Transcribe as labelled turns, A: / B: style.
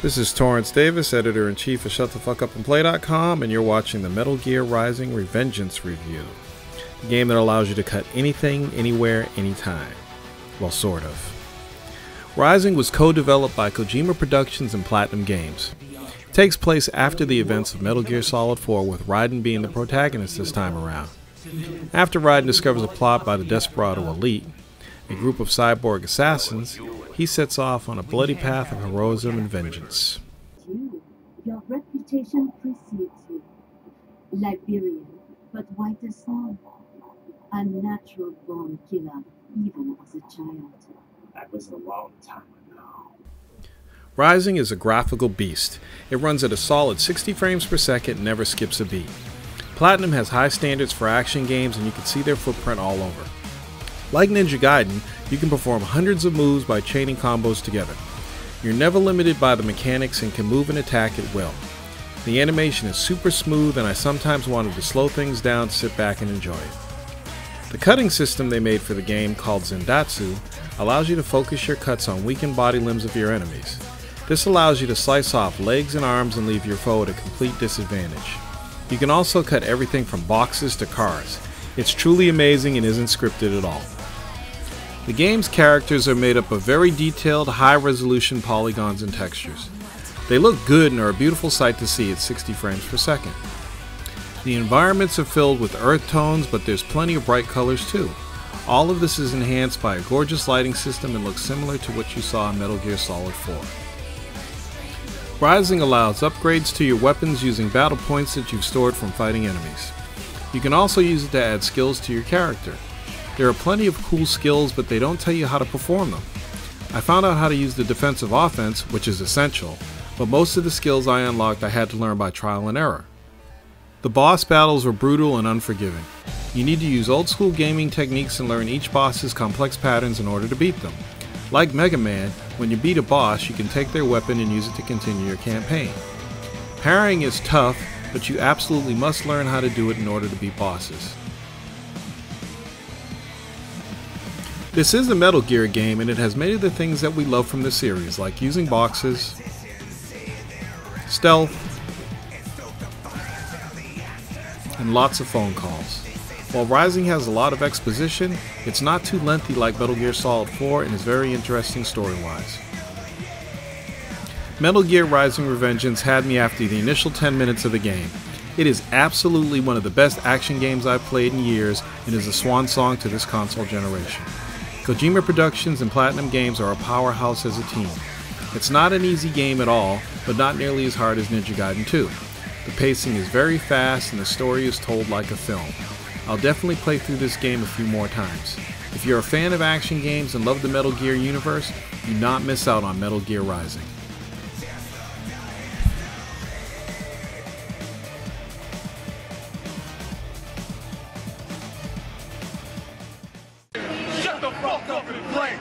A: This is Torrance Davis, Editor-in-Chief of ShutTheFuckUpAndPlay.com, and you're watching the Metal Gear Rising Revengeance review. A game that allows you to cut anything, anywhere, anytime. Well, sort of. Rising was co-developed by Kojima Productions and Platinum Games. It takes place after the events of Metal Gear Solid 4, with Raiden being the protagonist this time around. After Raiden discovers a plot by the Desperado Elite, a group of cyborg assassins, he sets off on a bloody path of heroism and vengeance.
B: Your reputation precedes you. Liberian, but white as snow. A natural-born killer, even as a child.
C: That was a long time ago.
A: Rising is a graphical beast. It runs at a solid 60 frames per second and never skips a beat. Platinum has high standards for action games, and you can see their footprint all over. Like Ninja Gaiden, you can perform hundreds of moves by chaining combos together. You're never limited by the mechanics and can move and attack at will. The animation is super smooth, and I sometimes wanted to slow things down to sit back and enjoy it. The cutting system they made for the game, called Zendatsu, allows you to focus your cuts on weakened body limbs of your enemies. This allows you to slice off legs and arms and leave your foe at a complete disadvantage. You can also cut everything from boxes to cars. It's truly amazing and isn't scripted at all. The game's characters are made up of very detailed, high-resolution polygons and textures. They look good and are a beautiful sight to see at 60 frames per second. The environments are filled with earth tones, but there's plenty of bright colors too. All of this is enhanced by a gorgeous lighting system and looks similar to what you saw in Metal Gear Solid 4. Rising allows upgrades to your weapons using battle points that you've stored from fighting enemies. You can also use it to add skills to your character. There are plenty of cool skills, but they don't tell you how to perform them. I found out how to use the defensive offense, which is essential, but most of the skills I unlocked I had to learn by trial and error. The boss battles were brutal and unforgiving. You need to use old school gaming techniques and learn each boss's complex patterns in order to beat them. Like Mega Man, when you beat a boss, you can take their weapon and use it to continue your campaign. Parrying is tough, but you absolutely must learn how to do it in order to beat bosses. This is a Metal Gear game, and it has many of the things that we love from the series, like using boxes, stealth, and lots of phone calls. While Rising has a lot of exposition, it's not too lengthy like Metal Gear Solid 4 and is very interesting story-wise. Metal Gear Rising Revengeance had me after the initial 10 minutes of the game. It is absolutely one of the best action games I've played in years and is a swan song to this console generation. Kojima Productions and Platinum Games are a powerhouse as a team. It's not an easy game at all, but not nearly as hard as Ninja Gaiden 2. The pacing is very fast and the story is told like a film. I'll definitely play through this game a few more times. If you're a fan of action games and love the Metal Gear universe, do not miss out on Metal Gear Rising.
D: Shut the fuck up and play.